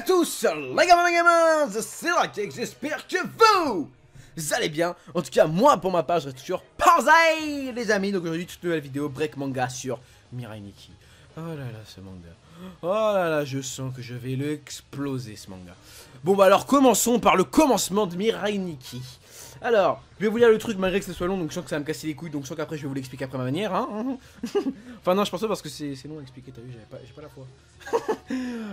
tous, les gamins, c'est Lactex, j'espère que vous allez bien. En tout cas, moi, pour ma part, je reste toujours Parzai, les amis. Donc aujourd'hui, toute nouvelle vidéo break manga sur Mirai Nikki. Oh là là, ce manga. Oh là là, je sens que je vais le exploser, ce manga. Bon bah alors, commençons par le commencement de Mirai Nikki. Alors, je vais vous lire le truc malgré que ce soit long, donc je sens que ça va me casser les couilles, donc je sens qu'après je vais vous l'expliquer après ma manière, hein. Enfin non, je pense pas parce que c'est long à expliquer, t'as vu, j'ai pas la foi.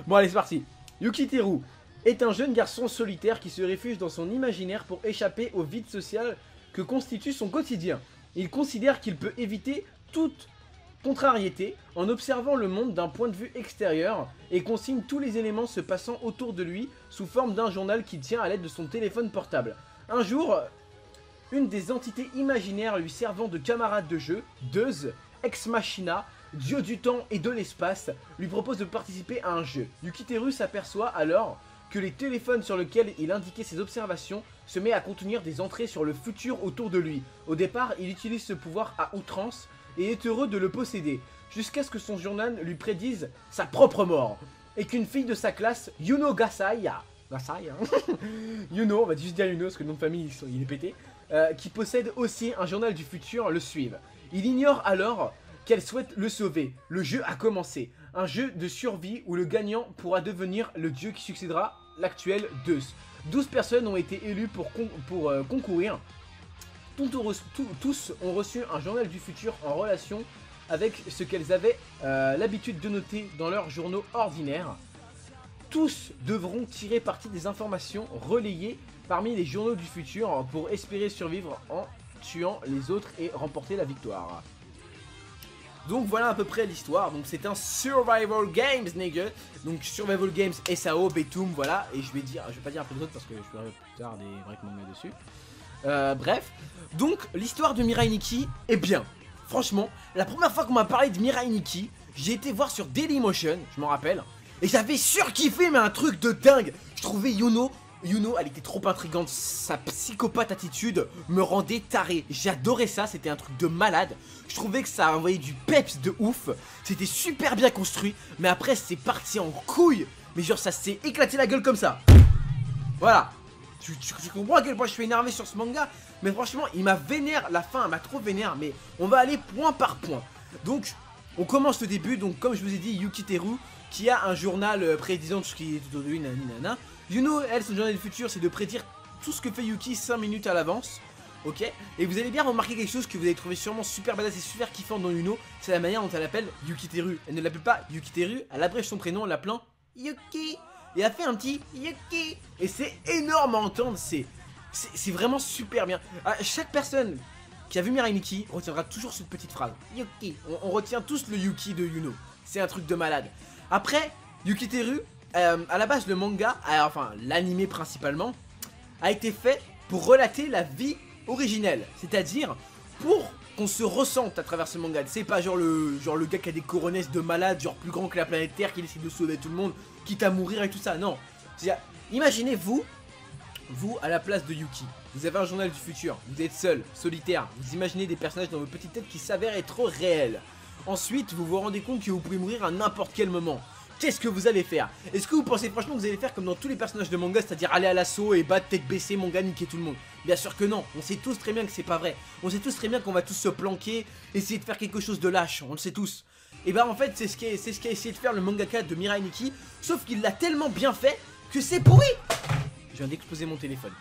Bon allez, c'est parti. Yukiteru est un jeune garçon solitaire qui se réfugie dans son imaginaire pour échapper au vide social que constitue son quotidien. Il considère qu'il peut éviter toute contrariété en observant le monde d'un point de vue extérieur et consigne tous les éléments se passant autour de lui sous forme d'un journal qu'il tient à l'aide de son téléphone portable. Un jour, une des entités imaginaires lui servant de camarade de jeu, Deus, Ex Machina, dieu du temps et de l'espace, lui propose de participer à un jeu. Yukiteru s'aperçoit alors que les téléphones sur lesquels il indiquait ses observations se met à contenir des entrées sur le futur autour de lui. Au départ, il utilise ce pouvoir à outrance et est heureux de le posséder, jusqu'à ce que son journal lui prédise sa propre mort, et qu'une fille de sa classe, Yuno Gasaya, Yuno, on va juste dire Yuno parce que le nom de famille il est pété, qui possède aussi un journal du futur, le suivent. Il ignore alors qu'elle souhaite le sauver. Le jeu a commencé. Un jeu de survie où le gagnant pourra devenir le dieu qui succédera l'actuel Deus. 12 personnes ont été élues pour concourir. Tous ont reçu un journal du futur en relation avec ce qu'elles avaient l'habitude de noter dans leurs journaux ordinaires. Tous devront tirer parti des informations relayées parmi les journaux du futur pour espérer survivre en tuant les autres et remporter la victoire. Donc voilà à peu près l'histoire. Donc c'est un Survival Games, nigga. Donc Survival Games, SAO, Betum, voilà. Et je vais pas dire après les autres parce que je ferai plus tard des break manga dessus. Bref. Donc l'histoire de Mirai Nikki est bien. Franchement, la première fois qu'on m'a parlé de Mirai Nikki, j'ai été voir sur Dailymotion, je m'en rappelle. Et j'avais surkiffé, mais un truc de dingue. Je trouvais Yuno, elle était trop intrigante. Sa psychopathe attitude me rendait taré. J'adorais ça, c'était un truc de malade. Je trouvais que ça envoyait du peps de ouf. C'était super bien construit. Mais après, c'est parti en couille. Mais genre, ça s'est éclaté la gueule comme ça. Voilà. Tu comprends à quel point je suis énervé sur ce manga. Mais franchement, il m'a vénère. La fin, elle m'a trop vénère. Mais on va aller point par point. Donc, on commence le début. Donc, comme je vous ai dit, Yukiteru, qui a un journal prédisant tout ce qui est autour de lui, nanana. Yuno, elle, son journal du futur, c'est de prédire tout ce que fait Yuki 5 minutes à l'avance. Ok. Et vous allez bien remarquer quelque chose que vous allez trouver sûrement super badass et super kiffant dans Yuno. C'est la manière dont elle appelle Yukiteru. Elle ne l'appelle pas Yukiteru, elle abrège son prénom en l'appelant Yuki. Et elle a fait un petit Yuki. Et c'est énorme à entendre, c'est vraiment super bien. Chaque personne qui a vu Mirai Nikki retiendra toujours cette petite phrase. Yuki. On retient tous le Yuki de Yuno. C'est un truc de malade. Après, Yukiteru, à la base le manga, enfin l'anime principalement, a été fait pour relater la vie originelle. C'est-à-dire pour qu'on se ressente à travers ce manga. C'est pas genre le gars qui a des coronesses de malade, genre plus grand que la planète Terre, qui essaie de sauver tout le monde, quitte à mourir et tout ça. Non. Imaginez vous à la place de Yuki. Vous avez un journal du futur, vous êtes seul, solitaire, vous imaginez des personnages dans vos petites têtes qui s'avèrent être réels. Ensuite, vous vous rendez compte que vous pouvez mourir à n'importe quel moment. Qu'est-ce que vous allez faire? Est-ce que vous pensez franchement que vous allez faire comme dans tous les personnages de manga, c'est-à-dire aller à l'assaut et battre tête baissée, manga, niquer tout le monde? Bien sûr que non, on sait tous très bien que c'est pas vrai. On sait tous très bien qu'on va tous se planquer, essayer de faire quelque chose de lâche, on le sait tous. Et bah en fait, c'est ce qu'a essayé de faire le mangaka de Mirai Nikki, sauf qu'il l'a tellement bien fait que c'est pourri. Je viens d'exploser mon téléphone.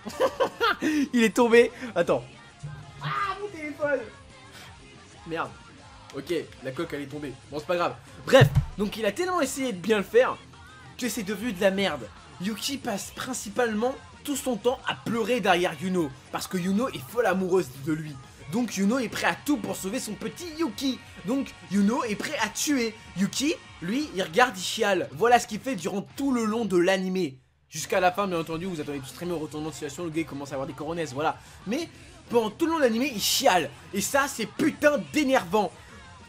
Il est tombé. Attends. Ah, mon téléphone. Merde. Ok, la coque elle est tombée. Bon, c'est pas grave. Bref, donc il a tellement essayé de bien le faire que c'est devenu de la merde. Yuki passe principalement tout son temps à pleurer derrière Yuno, parce que Yuno est folle amoureuse de lui. Donc Yuno est prêt à tout pour sauver son petit Yuki. Donc Yuno est prêt à tuer. Yuki, lui, il regarde, il chiale. Voilà ce qu'il fait durant tout le long de l'animé. Jusqu'à la fin, bien entendu, vous attendez tous très bien au retournement de situation, le gars il commence à avoir des coronesses, voilà. Mais pendant tout le long de l'animé, il chiale. Et ça, c'est putain d'énervant.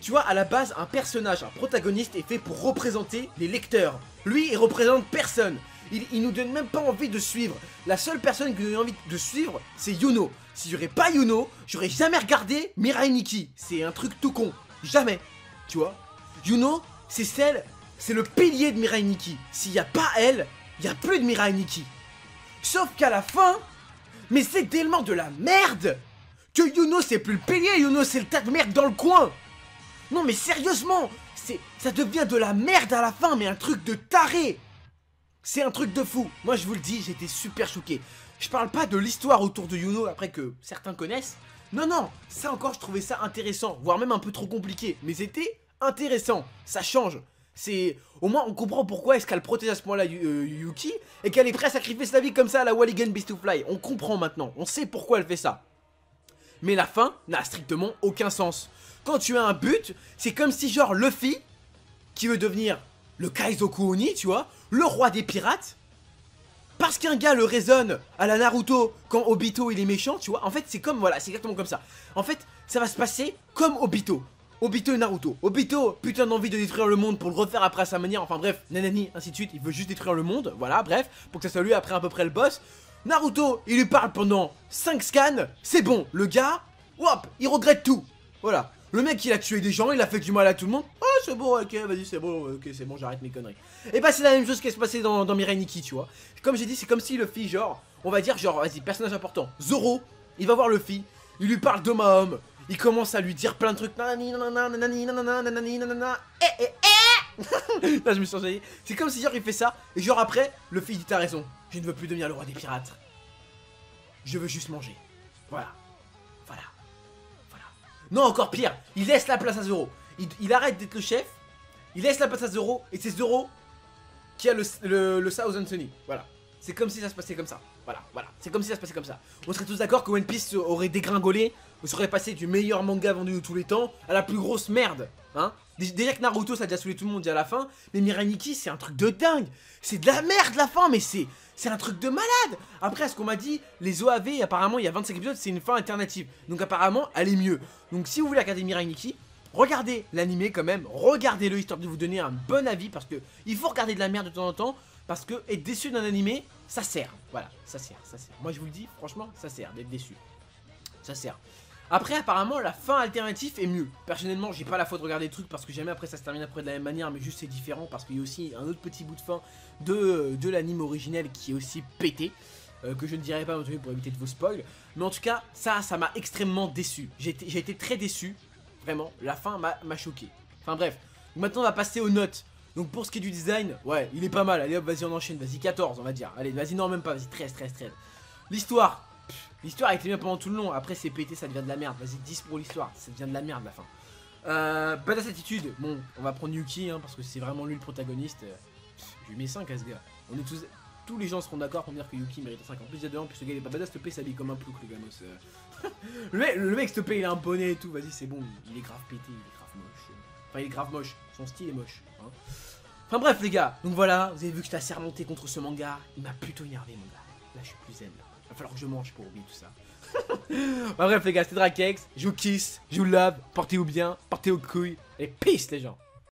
Tu vois, à la base, un personnage, un protagoniste est fait pour représenter les lecteurs. Lui, il représente personne. Il nous donne même pas envie de suivre. La seule personne qui nous donne envie de suivre, c'est Yuno. Si j'aurais pas Yuno, j'aurais jamais regardé Mirai Nikki. C'est un truc tout con. Jamais. Tu vois, Yuno, c'est le pilier de Mirai Nikki. S'il n'y a pas elle, il n'y a plus de Mirai Nikki. Sauf qu'à la fin, mais c'est tellement de la merde que Yuno c'est plus le pilier, Yuno c'est le tas de merde dans le coin. Non mais sérieusement, ça devient de la merde à la fin, mais un truc de taré. C'est un truc de fou. Moi je vous le dis, j'étais super choqué. Je parle pas de l'histoire autour de Yuno après que certains connaissent. Non, non, ça encore je trouvais ça intéressant, voire même un peu trop compliqué. Mais c'était intéressant, ça change. C'est... Au moins on comprend pourquoi est-ce qu'elle protège à ce point là Yuki. Et qu'elle est prête à sacrifier sa vie comme ça à la Walligan Beast to Fly. On comprend maintenant, on sait pourquoi elle fait ça. Mais la fin n'a strictement aucun sens. Quand tu as un but, c'est comme si genre Luffy, qui veut devenir le Kaizoku Oni, tu vois, le roi des pirates, parce qu'un gars le raisonne à la Naruto quand Obito il est méchant, tu vois. En fait c'est comme, voilà, c'est exactement comme ça. En fait ça va se passer comme Obito. Obito et Naruto. Obito, putain d'envie de détruire le monde pour le refaire après à sa manière, enfin bref, nanani, ainsi de suite, il veut juste détruire le monde, voilà, bref, pour que ça soit lui après à peu près le boss. Naruto, il lui parle pendant 5 scans, c'est bon, le gars, hop, il regrette tout, voilà. Le mec il a tué des gens, il a fait du mal à tout le monde, oh c'est bon, ok, vas-y c'est bon, ok c'est bon, j'arrête mes conneries. Et bah c'est la même chose qui se passait dans Mirai Nikki, tu vois. Comme j'ai dit, c'est comme si Luffy, genre, on va dire genre, vas-y, personnage important, Zoro, il va voir Luffy, il lui parle d'homme à homme. Il commence à lui dire plein de trucs. Nanani, nanana, nanani, nanana, nanani, nanana. Là, je me suis enchaîné. C'est comme si genre il fait ça. Et genre après, le fils dit t'as raison. Je ne veux plus devenir le roi des pirates. Je veux juste manger. Voilà. Voilà. Voilà. Non, encore pire. Il laisse la place à Zoro. Il arrête d'être le chef. Il laisse la place à Zoro. Et c'est Zoro qui a le Thousand Sunny. Voilà. C'est comme si ça se passait comme ça. Voilà, voilà. C'est comme si ça se passait comme ça. On serait tous d'accord que One Piece aurait dégringolé. On serait passé du meilleur manga vendu de tous les temps à la plus grosse merde. Hein. Déjà que Naruto ça a déjà saoulé tout le monde déjà à la fin. Mais Mirai Nikki c'est un truc de dingue. C'est de la merde la fin, mais c'est un truc de malade. Après, à ce qu'on m'a dit, les OAV, apparemment il y a 25 épisodes, c'est une fin alternative. Donc apparemment elle est mieux. Donc si vous voulez regarder Mirai Nikki, regardez l'animé quand même. Regardez-le histoire de vous donner un bon avis. Parce que il faut regarder de la merde de temps en temps. Parce que être déçu d'un animé, ça sert. Voilà, ça sert, ça sert. Moi je vous le dis, franchement, ça sert d'être déçu. Ça sert. Après, apparemment, la fin alternative est mieux. Personnellement, j'ai pas la faute de regarder des trucs parce que jamais après ça se termine après de la même manière, mais juste c'est différent parce qu'il y a aussi un autre petit bout de fin de l'anime originel qui est aussi pété. Que je ne dirai pas pour éviter de vos spoils. Mais en tout cas, ça m'a extrêmement déçu. J'ai été très déçu. Vraiment, la fin m'a choqué. Enfin bref, maintenant on va passer aux notes. Donc pour ce qui est du design, ouais, il est pas mal. Allez hop, vas-y, on enchaîne. Vas-y, 14, on va dire. Allez, vas-y, non, même pas. Vas-y, 13. L'histoire. L'histoire a été bien pendant tout le long. Après, c'est pété, ça devient de la merde. Vas-y, 10 pour l'histoire. Ça devient de la merde la fin. Badass attitude. Bon, on va prendre Yuki, hein, parce que c'est vraiment lui le protagoniste. Je lui mets 5 à ce gars. On est tous les gens seront d'accord pour me dire que Yuki mérite 5. En plus, il y a de en plus, ce gars il est pas badass. Te plaît, s'habille comme un plouc, le gamos. le mec, s'il te plaît, il a un bonnet et tout. Vas-y, c'est bon. Il est grave pété, il est grave moche. Enfin, il est grave moche. Son style est moche. Hein. Enfin bref les gars, donc voilà, vous avez vu que je t'ai remonté contre ce manga, il m'a plutôt énervé mon gars, là je suis plus zen, là. Il va falloir que je mange pour oublier tout ça. Enfin bref les gars, c'était Drakex, je vous kiss, je vous love, portez-vous bien, portez-vous couilles, et peace les gens.